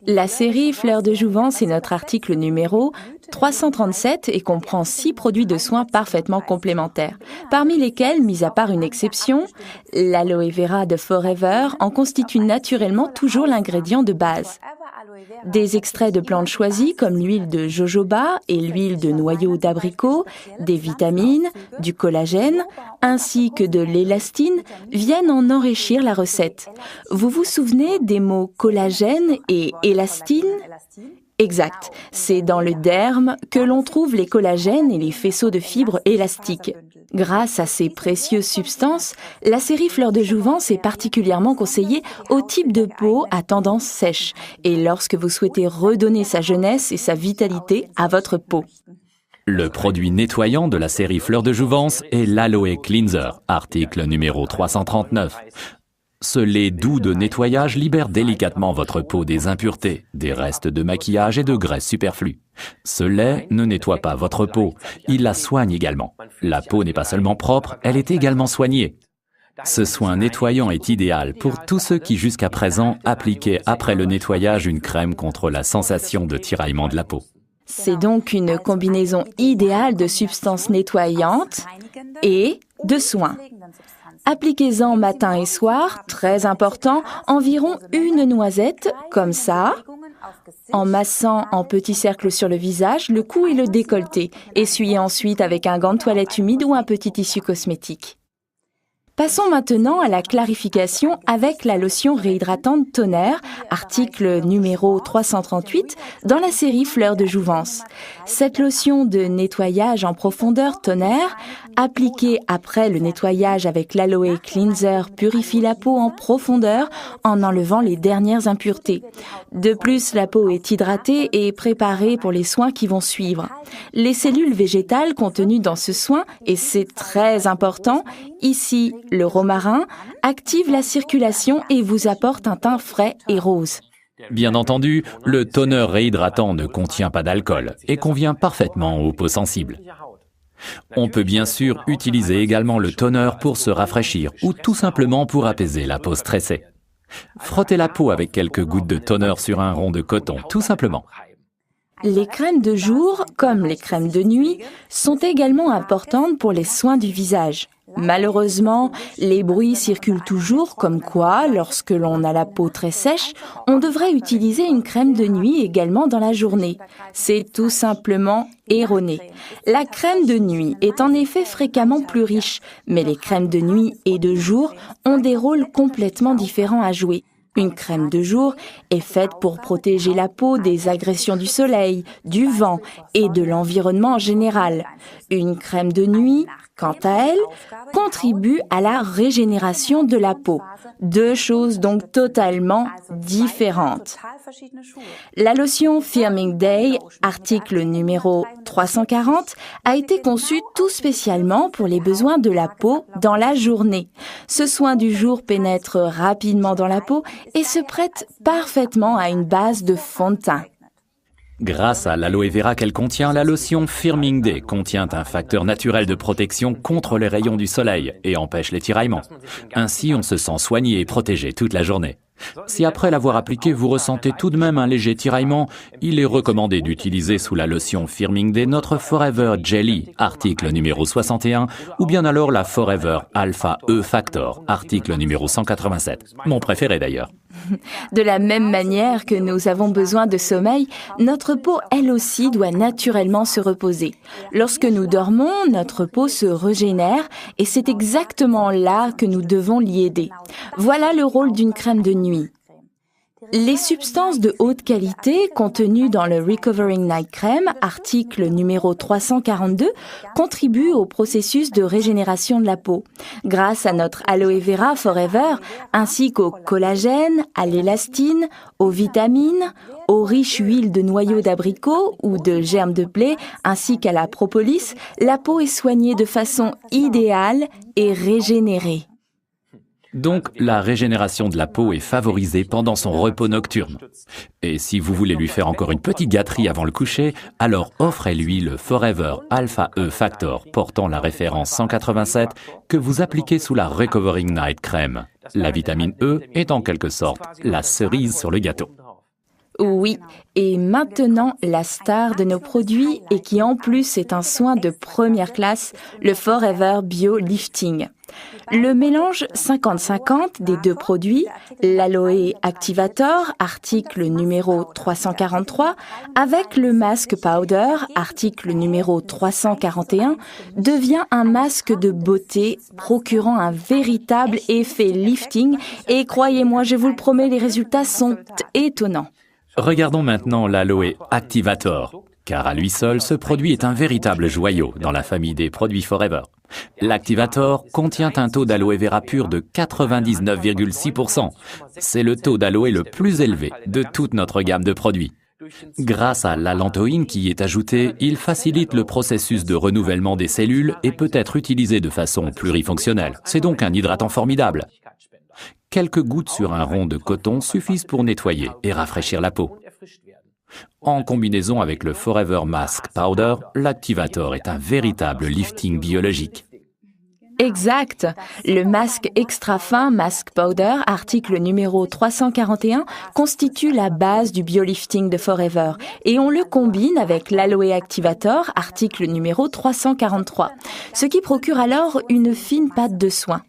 La série Fleurs de Jouvence est notre article numéro 337 et comprend 6 produits de soins parfaitement complémentaires, parmi lesquels, mis à part une exception, l'aloe vera de Forever en constitue naturellement toujours l'ingrédient de base. Des extraits de plantes choisies comme l'huile de jojoba et l'huile de noyau d'abricot, des vitamines, du collagène, ainsi que de l'élastine viennent en enrichir la recette. Vous vous souvenez des mots collagène et élastine ? Exact, c'est dans le derme que l'on trouve les collagènes et les faisceaux de fibres élastiques. Grâce à ces précieuses substances, la série Fleurs de Jouvence est particulièrement conseillée au type de peau à tendance sèche et lorsque vous souhaitez redonner sa jeunesse et sa vitalité à votre peau. Le produit nettoyant de la série Fleurs de Jouvence est l'Aloe Cleanser, article numéro 339. Ce lait doux de nettoyage libère délicatement votre peau des impuretés, des restes de maquillage et de graisse superflue. Ce lait ne nettoie pas votre peau, il la soigne également. La peau n'est pas seulement propre, elle est également soignée. Ce soin nettoyant est idéal pour tous ceux qui jusqu'à présent appliquaient après le nettoyage une crème contre la sensation de tiraillement de la peau. C'est donc une combinaison idéale de substances nettoyantes et de soins. Appliquez-en matin et soir, très important, environ une noisette, comme ça, en massant en petits cercles sur le visage, le cou et le décolleté. Essuyez ensuite avec un gant de toilette humide ou un petit tissu cosmétique. Passons maintenant à la clarification avec la lotion réhydratante Tonnerre, article numéro 338, dans la série Fleurs de Jouvence. Cette lotion de nettoyage en profondeur Tonnerre, appliquée après le nettoyage avec l'Aloe Cleanser, purifie la peau en profondeur en enlevant les dernières impuretés. De plus, la peau est hydratée et préparée pour les soins qui vont suivre. Les cellules végétales contenues dans ce soin, et c'est très important, ici, le romarin active la circulation et vous apporte un teint frais et rose. Bien entendu, le toner réhydratant ne contient pas d'alcool et convient parfaitement aux peaux sensibles. On peut bien sûr utiliser également le toner pour se rafraîchir ou tout simplement pour apaiser la peau stressée. Frottez la peau avec quelques gouttes de toner sur un rond de coton, tout simplement. Les crèmes de jour, comme les crèmes de nuit, sont également importantes pour les soins du visage. Malheureusement, les bruits circulent toujours comme quoi, lorsque l'on a la peau très sèche, on devrait utiliser une crème de nuit également dans la journée. C'est tout simplement erroné. La crème de nuit est en effet fréquemment plus riche, mais les crèmes de nuit et de jour ont des rôles complètement différents à jouer. Une crème de jour est faite pour protéger la peau des agressions du soleil, du vent et de l'environnement en général. Une crème de nuit, quant à elle, contribue à la régénération de la peau. Deux choses donc totalement différentes. La lotion Firming Day, article numéro 340, a été conçue tout spécialement pour les besoins de la peau dans la journée. Ce soin du jour pénètre rapidement dans la peau et se prête parfaitement à une base de fond de teint. Grâce à l'aloe vera qu'elle contient, la lotion Firming Day contient un facteur naturel de protection contre les rayons du soleil et empêche les tiraillements. Ainsi, on se sent soigné et protégé toute la journée. Si après l'avoir appliqué, vous ressentez tout de même un léger tiraillement, il est recommandé d'utiliser sous la lotion Firming Day notre Forever Jelly, article numéro 61, ou bien alors la Forever Alpha E Factor, article numéro 187, mon préféré d'ailleurs. De la même manière que nous avons besoin de sommeil, notre peau, elle aussi, doit naturellement se reposer. Lorsque nous dormons, notre peau se régénère et c'est exactement là que nous devons l'y aider. Voilà le rôle d'une crème de nuit. Les substances de haute qualité contenues dans le Recovering Night Cream, article numéro 342, contribuent au processus de régénération de la peau. Grâce à notre Aloe Vera Forever, ainsi qu'au collagène, à l'élastine, aux vitamines, aux riches huiles de noyau d'abricot ou de germe de blé, ainsi qu'à la propolis, la peau est soignée de façon idéale et régénérée. Donc, la régénération de la peau est favorisée pendant son repos nocturne. Et si vous voulez lui faire encore une petite gâterie avant le coucher, alors offrez-lui le Forever Alpha E Factor portant la référence 187 que vous appliquez sous la Recovering Night Cream. La vitamine E est en quelque sorte la cerise sur le gâteau. Oui, et maintenant, la star de nos produits et qui en plus est un soin de première classe, le Forever Bio Lifting. Le mélange 50-50 des deux produits, l'Aloe Activator, article numéro 343, avec le Mask Powder, article numéro 341, devient un masque de beauté procurant un véritable effet lifting et croyez-moi, je vous le promets, les résultats sont étonnants. Regardons maintenant l'Aloe Activator, car à lui seul, ce produit est un véritable joyau dans la famille des produits Forever. L'Activator contient un taux d'aloe vera pur de 99,6%. C'est le taux d'aloe le plus élevé de toute notre gamme de produits. Grâce à l'allantoïne qui y est ajoutée, il facilite le processus de renouvellement des cellules et peut être utilisé de façon plurifonctionnelle. C'est donc un hydratant formidable. Quelques gouttes sur un rond de coton suffisent pour nettoyer et rafraîchir la peau. En combinaison avec le Forever Mask Powder, l'Activator est un véritable lifting biologique. Exact. Le masque extra fin Mask Powder, article numéro 341, constitue la base du biolifting de Forever et on le combine avec l'Aloe Activator, article numéro 343, ce qui procure alors une fine pâte de soin.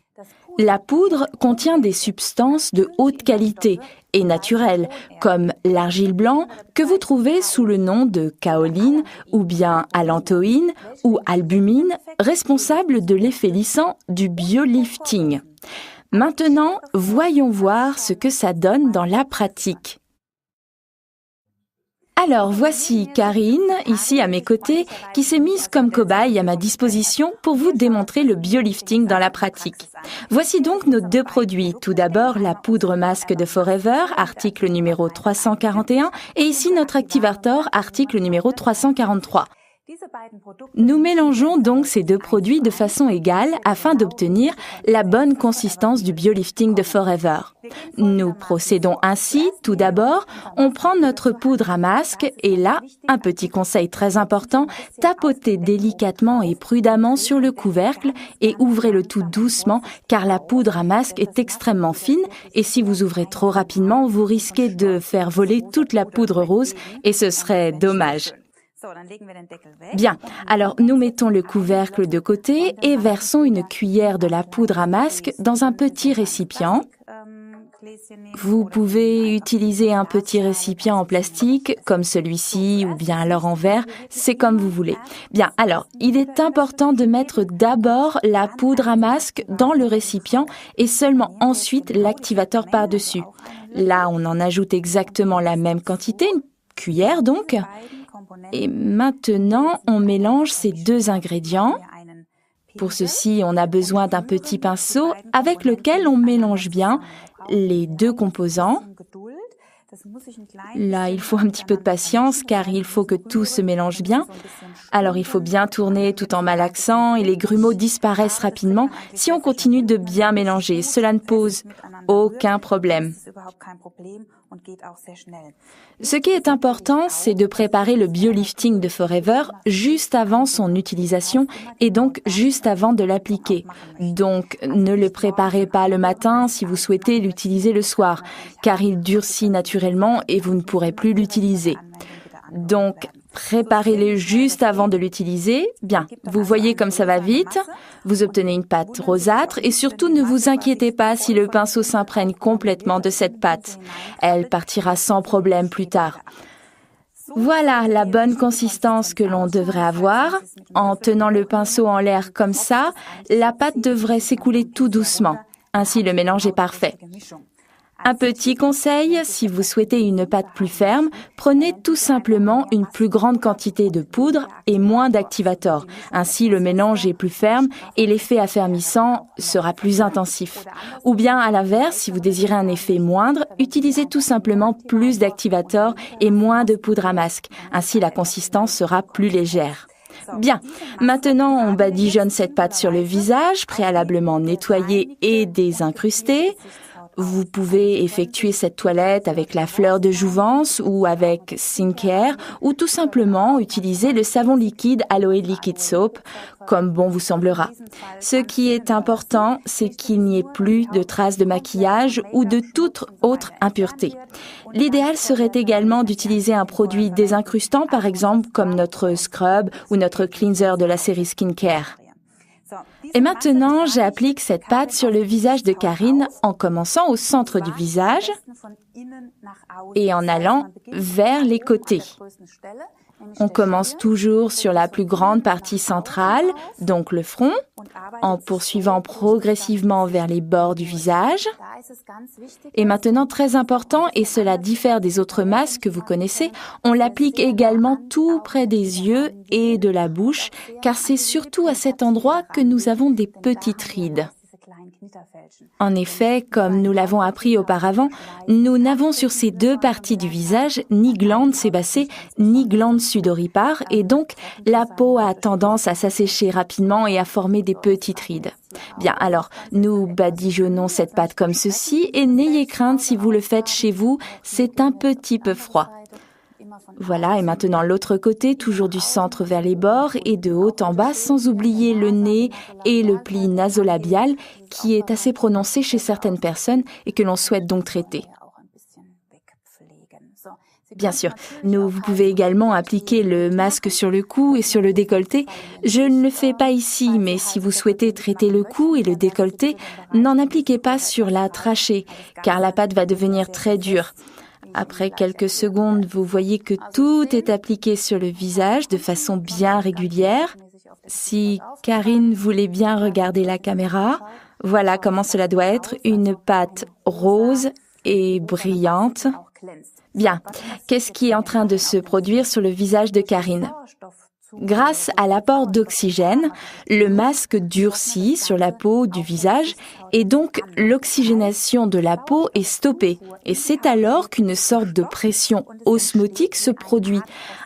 La poudre contient des substances de haute qualité et naturelles, comme l'argile blanc que vous trouvez sous le nom de kaoline ou bien allantoïne ou albumine, responsable de l'effet lissant du biolifting. Maintenant, voyons voir ce que ça donne dans la pratique. Alors, voici Karine, ici à mes côtés, qui s'est mise comme cobaye à ma disposition pour vous démontrer le biolifting dans la pratique. Voici donc nos deux produits. Tout d'abord, la poudre masque de Forever, article numéro 341, et ici notre Activator, article numéro 343. Nous mélangeons donc ces deux produits de façon égale afin d'obtenir la bonne consistance du biolifting de Forever. Nous procédons ainsi, tout d'abord, on prend notre poudre à masque et là, un petit conseil très important, tapotez délicatement et prudemment sur le couvercle et ouvrez le tout doucement car la poudre à masque est extrêmement fine et si vous ouvrez trop rapidement, vous risquez de faire voler toute la poudre rose et ce serait dommage. Bien, alors nous mettons le couvercle de côté et versons une cuillère de la poudre à masque dans un petit récipient. Vous pouvez utiliser un petit récipient en plastique comme celui-ci ou bien alors en verre, c'est comme vous voulez. Bien, alors il est important de mettre d'abord la poudre à masque dans le récipient et seulement ensuite l'activateur par-dessus. Là, on en ajoute exactement la même quantité, une cuillère donc. Et maintenant, on mélange ces deux ingrédients. Pour ceci, on a besoin d'un petit pinceau avec lequel on mélange bien les deux composants. Là, il faut un petit peu de patience car il faut que tout se mélange bien. Alors, il faut bien tourner tout en malaxant et les grumeaux disparaissent rapidement si on continue de bien mélanger. Cela ne pose aucun problème. Ce qui est important, c'est de préparer le biolifting de Forever juste avant son utilisation et donc juste avant de l'appliquer. Donc, ne le préparez pas le matin si vous souhaitez l'utiliser le soir, car il durcit naturellement et vous ne pourrez plus l'utiliser. Donc, préparez-le juste avant de l'utiliser. Bien, vous voyez comme ça va vite. Vous obtenez une pâte rosâtre et surtout ne vous inquiétez pas si le pinceau s'imprègne complètement de cette pâte. Elle partira sans problème plus tard. Voilà la bonne consistance que l'on devrait avoir. En tenant le pinceau en l'air comme ça, la pâte devrait s'écouler tout doucement. Ainsi, le mélange est parfait. Un petit conseil, si vous souhaitez une pâte plus ferme, prenez tout simplement une plus grande quantité de poudre et moins d'activator. Ainsi, le mélange est plus ferme et l'effet affermissant sera plus intensif. Ou bien, à l'inverse, si vous désirez un effet moindre, utilisez tout simplement plus d'activator et moins de poudre à masque. Ainsi, la consistance sera plus légère. Bien, maintenant on badigeonne cette pâte sur le visage, préalablement nettoyé et désincrusté. Vous pouvez effectuer cette toilette avec la fleur de jouvence ou avec Skincare ou tout simplement utiliser le savon liquide Aloe Liquid Soap comme bon vous semblera. Ce qui est important, c'est qu'il n'y ait plus de traces de maquillage ou de toute autre impureté. L'idéal serait également d'utiliser un produit désincrustant, par exemple comme notre scrub ou notre cleanser de la série Skincare. Et maintenant, j'applique cette pâte sur le visage de Karine en commençant au centre du visage et en allant vers les côtés. On commence toujours sur la plus grande partie centrale, donc le front, en poursuivant progressivement vers les bords du visage. Et maintenant, très important, et cela diffère des autres masques que vous connaissez, on l'applique également tout près des yeux et de la bouche, car c'est surtout à cet endroit que nous avons des petites rides. En effet, comme nous l'avons appris auparavant, nous n'avons sur ces deux parties du visage ni glande sébacée ni glande sudoripare et donc la peau a tendance à s'assécher rapidement et à former des petites rides. Bien, alors nous badigeonnons cette pâte comme ceci et n'ayez crainte si vous le faites chez vous, c'est un petit peu froid. Voilà, et maintenant l'autre côté, toujours du centre vers les bords et de haut en bas, sans oublier le nez et le pli nasolabial qui est assez prononcé chez certaines personnes et que l'on souhaite donc traiter. Bien sûr, vous pouvez également appliquer le masque sur le cou et sur le décolleté. Je ne le fais pas ici, mais si vous souhaitez traiter le cou et le décolleté, n'en appliquez pas sur la trachée, car la pâte va devenir très dure. Après quelques secondes, vous voyez que tout est appliqué sur le visage de façon bien régulière. Si Karine voulait bien regarder la caméra, voilà comment cela doit être, une pâte rose et brillante. Bien, qu'est-ce qui est en train de se produire sur le visage de Karine ? Grâce à l'apport d'oxygène, le masque durcit sur la peau du visage et donc l'oxygénation de la peau est stoppée. Et c'est alors qu'une sorte de pression osmotique se produit,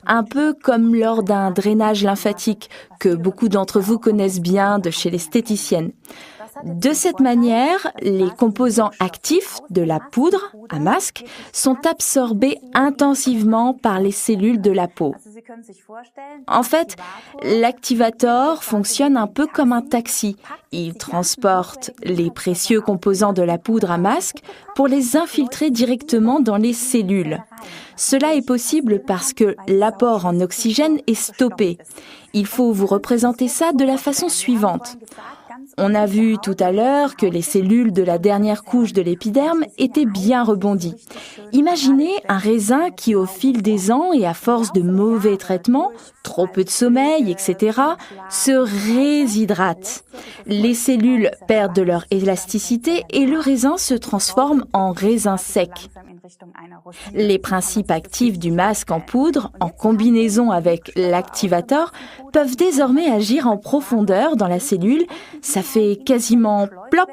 un peu comme lors d'un drainage lymphatique que beaucoup d'entre vous connaissent bien de chez l'esthéticienne. De cette manière, les composants actifs de la poudre à masque sont absorbés intensivement par les cellules de la peau. En fait, l'activator fonctionne un peu comme un taxi. Il transporte les précieux composants de la poudre à masque pour les infiltrer directement dans les cellules. Cela est possible parce que l'apport en oxygène est stoppé. Il faut vous représenter ça de la façon suivante. On a vu tout à l'heure que les cellules de la dernière couche de l'épiderme étaient bien rebondies. Imaginez un raisin qui, au fil des ans et à force de mauvais traitements, trop peu de sommeil, etc., se réshydrate. Les cellules perdent de leur élasticité et le raisin se transforme en raisin sec. Les principes actifs du masque en poudre, en combinaison avec l'activator, peuvent désormais agir en profondeur dans la cellule. Ça fait quasiment plop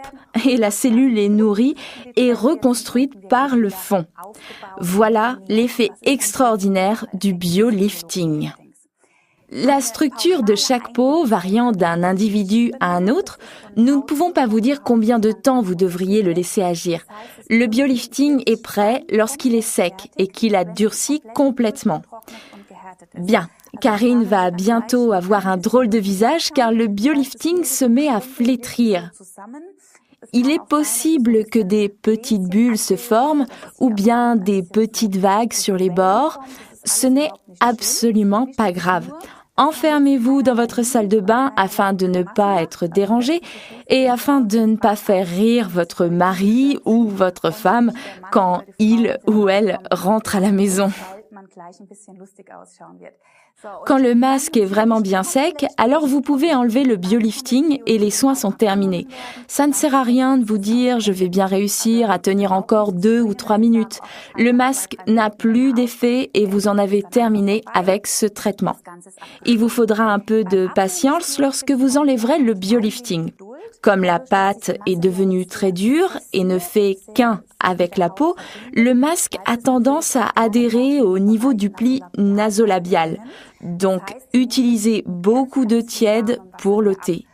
et la cellule est nourrie et reconstruite par le fond. Voilà l'effet extraordinaire du biolifting. La structure de chaque peau variant d'un individu à un autre, nous ne pouvons pas vous dire combien de temps vous devriez le laisser agir. Le biolifting est prêt lorsqu'il est sec et qu'il a durci complètement. Bien, Karine va bientôt avoir un drôle de visage car le biolifting se met à flétrir. Il est possible que des petites bulles se forment ou bien des petites vagues sur les bords. Ce n'est absolument pas grave. Enfermez-vous dans votre salle de bain afin de ne pas être dérangé et afin de ne pas faire rire votre mari ou votre femme quand il ou elle rentre à la maison. Quand le masque est vraiment bien sec, alors vous pouvez enlever le biolifting et les soins sont terminés. Ça ne sert à rien de vous dire « je vais bien réussir à tenir encore 2 ou 3 minutes ». Le masque n'a plus d'effet et vous en avez terminé avec ce traitement. Il vous faudra un peu de patience lorsque vous enlèverez le biolifting. Comme la pâte est devenue très dure et ne fait qu'un avec la peau, le masque a tendance à adhérer au niveau du pli nasolabial. Donc, utilisez beaucoup d'eau tiède pour l'ôter.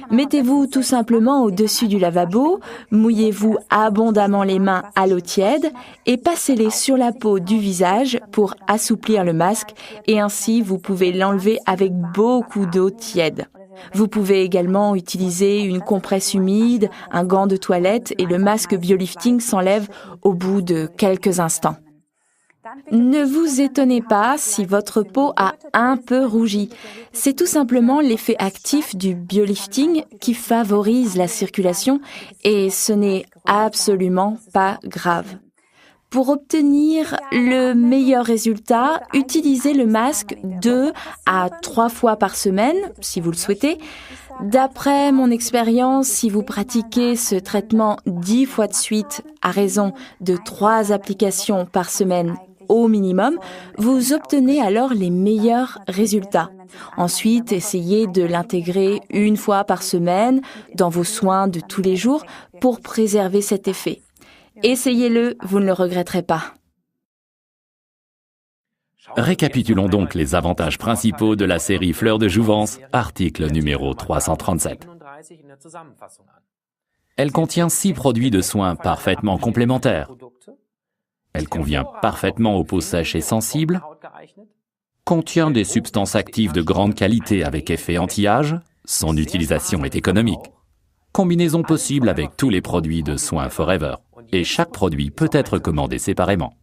Mettez-vous tout simplement au-dessus du lavabo, mouillez-vous abondamment les mains à l'eau tiède et passez-les sur la peau du visage pour assouplir le masque et ainsi vous pouvez l'enlever avec beaucoup d'eau tiède. Vous pouvez également utiliser une compresse humide, un gant de toilette et le masque biolifting s'enlève au bout de quelques instants. Ne vous étonnez pas si votre peau a un peu rougi. C'est tout simplement l'effet actif du biolifting qui favorise la circulation et ce n'est absolument pas grave. Pour obtenir le meilleur résultat, utilisez le masque 2 à 3 fois par semaine, si vous le souhaitez. D'après mon expérience, si vous pratiquez ce traitement 10 fois de suite à raison de 3 applications par semaine au minimum, vous obtenez alors les meilleurs résultats. Ensuite, essayez de l'intégrer 1 fois par semaine dans vos soins de tous les jours pour préserver cet effet. Essayez-le, vous ne le regretterez pas. Récapitulons donc les avantages principaux de la série Fleurs de Jouvence, article numéro 337. Elle contient 6 produits de soins parfaitement complémentaires. Elle convient parfaitement aux peaux sèches et sensibles, contient des substances actives de grande qualité avec effet anti-âge, son utilisation est économique. Combinaison possible avec tous les produits de soins Forever, et chaque produit peut être commandé séparément.